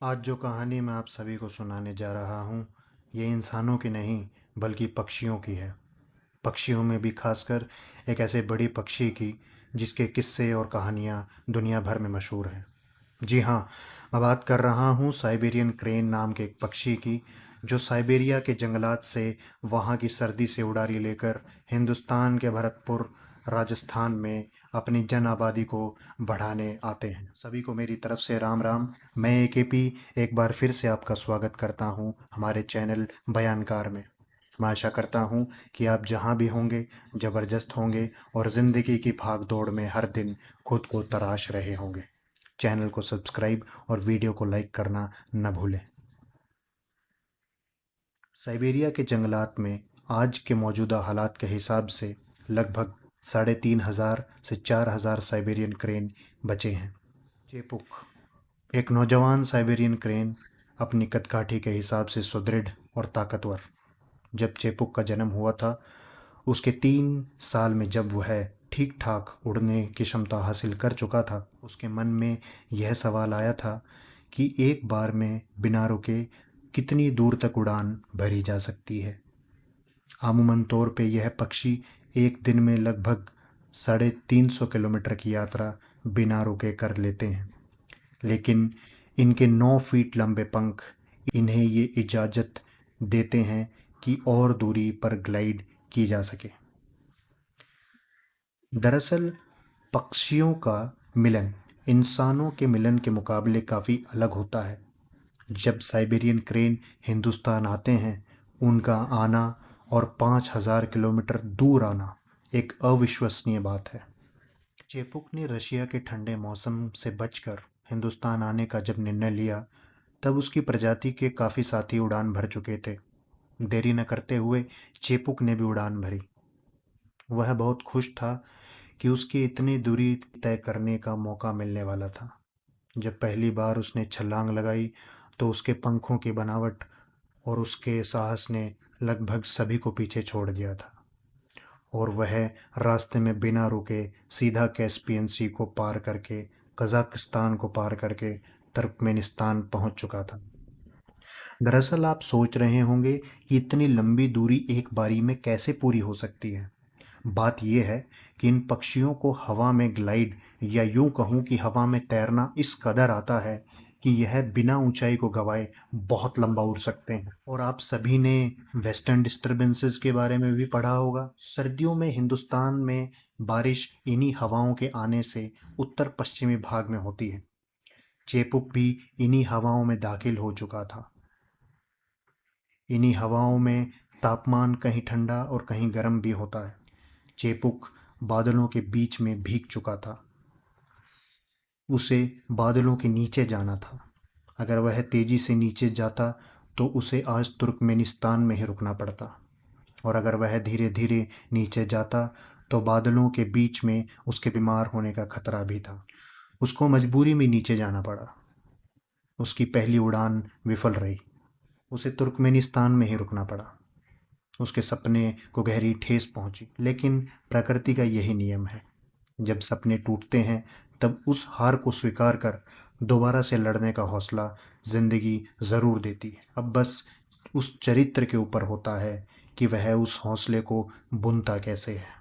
आज जो कहानी मैं आप सभी को सुनाने जा रहा हूँ, ये इंसानों की नहीं बल्कि पक्षियों की है। पक्षियों में भी खासकर एक ऐसे बड़ी पक्षी की जिसके किस्से और कहानियाँ दुनिया भर में मशहूर हैं। जी हाँ, मैं बात कर रहा हूँ साइबेरियन क्रेन नाम के एक पक्षी की, जो साइबेरिया के जंगलात से वहाँ की सर्दी से उड़ारी लेकर हिंदुस्तान के भरतपुर राजस्थान में अपनी जन आबादी को बढ़ाने आते हैं। सभी को मेरी तरफ से राम राम। मैं एकेपी एक बार फिर से आपका स्वागत करता हूँ हमारे चैनल बयानकार में। मैं आशा करता हूँ कि आप जहाँ भी होंगे ज़बरदस्त होंगे और ज़िंदगी की भाग दौड़ में हर दिन खुद को तराश रहे होंगे। चैनल को सब्सक्राइब और वीडियो को लाइक करना न भूलें। साइबेरिया के जंगलात में आज के मौजूदा हालात के हिसाब से लगभग 3,500 से 4,000 साइबेरियन क्रेन बचे हैं। चेपुक एक नौजवान साइबेरियन क्रेन, अपनी कदकाठी के हिसाब से सुदृढ़ और ताकतवर। जब चेपुक का जन्म हुआ था, उसके 3 साल में जब वह ठीक ठाक उड़ने की क्षमता हासिल कर चुका था, उसके मन में यह सवाल आया था कि एक बार में बिना रुके कितनी दूर तक उड़ान भरी जा सकती है। अमूमन तौर पे यह पक्षी एक दिन में लगभग 350 किलोमीटर की यात्रा बिना रुके कर लेते हैं, लेकिन इनके 9 फीट लंबे पंख इन्हें ये इजाज़त देते हैं कि और दूरी पर ग्लाइड की जा सके। दरअसल पक्षियों का मिलन इंसानों के मिलन के मुकाबले काफ़ी अलग होता है। जब साइबेरियन क्रेन हिंदुस्तान आते हैं, उनका आना और 5,000 किलोमीटर दूर आना एक अविश्वसनीय बात है। चेपुक ने रशिया के ठंडे मौसम से बचकर हिंदुस्तान आने का जब निर्णय लिया, तब उसकी प्रजाति के काफ़ी साथी उड़ान भर चुके थे। देरी न करते हुए चेपुक ने भी उड़ान भरी। वह बहुत खुश था कि उसकी इतनी दूरी तय करने का मौका मिलने वाला था। जब पहली बार उसने छलांग लगाई, तो उसके पंखों की बनावट और उसके साहस ने लगभग सभी को पीछे छोड़ दिया था, और वह रास्ते में बिना रुके सीधा कैस्पियन सी को पार करके, कजाकिस्तान को पार करके तुर्कमेनिस्तान पहुंच चुका था। दरअसल आप सोच रहे होंगे कि इतनी लंबी दूरी एक बारी में कैसे पूरी हो सकती है। बात यह है कि इन पक्षियों को हवा में ग्लाइड, या यूं कहूं कि हवा में तैरना इस कदर आता है कि यह बिना ऊंचाई को गवाए बहुत लंबा उड़ सकते हैं। और आप सभी ने वेस्टर्न डिस्टरबेंसेस के बारे में भी पढ़ा होगा। सर्दियों में हिंदुस्तान में बारिश इन्हीं हवाओं के आने से उत्तर पश्चिमी भाग में होती है। चेपुक भी इन्हीं हवाओं में दाखिल हो चुका था। इन्हीं हवाओं में तापमान कहीं ठंडा और कहीं गर्म भी होता है। चेपुक बादलों के बीच में भीग चुका था। उसे बादलों के नीचे जाना था। अगर वह तेजी से नीचे जाता तो उसे आज तुर्कमेनिस्तान में ही रुकना पड़ता, और अगर वह धीरे धीरे नीचे जाता तो बादलों के बीच में उसके बीमार होने का खतरा भी था। उसको मजबूरी में नीचे जाना पड़ा। उसकी पहली उड़ान विफल रही। उसे तुर्कमेनिस्तान में ही रुकना पड़ा। उसके सपने को गहरी ठेस पहुंची, लेकिन प्रकृति का यही नियम है। जब सपने टूटते हैं, तब उस हार को स्वीकार कर दोबारा से लड़ने का हौसला जिंदगी ज़रूर देती है। अब बस उस चरित्र के ऊपर होता है कि वह उस हौसले को बुनता कैसे है।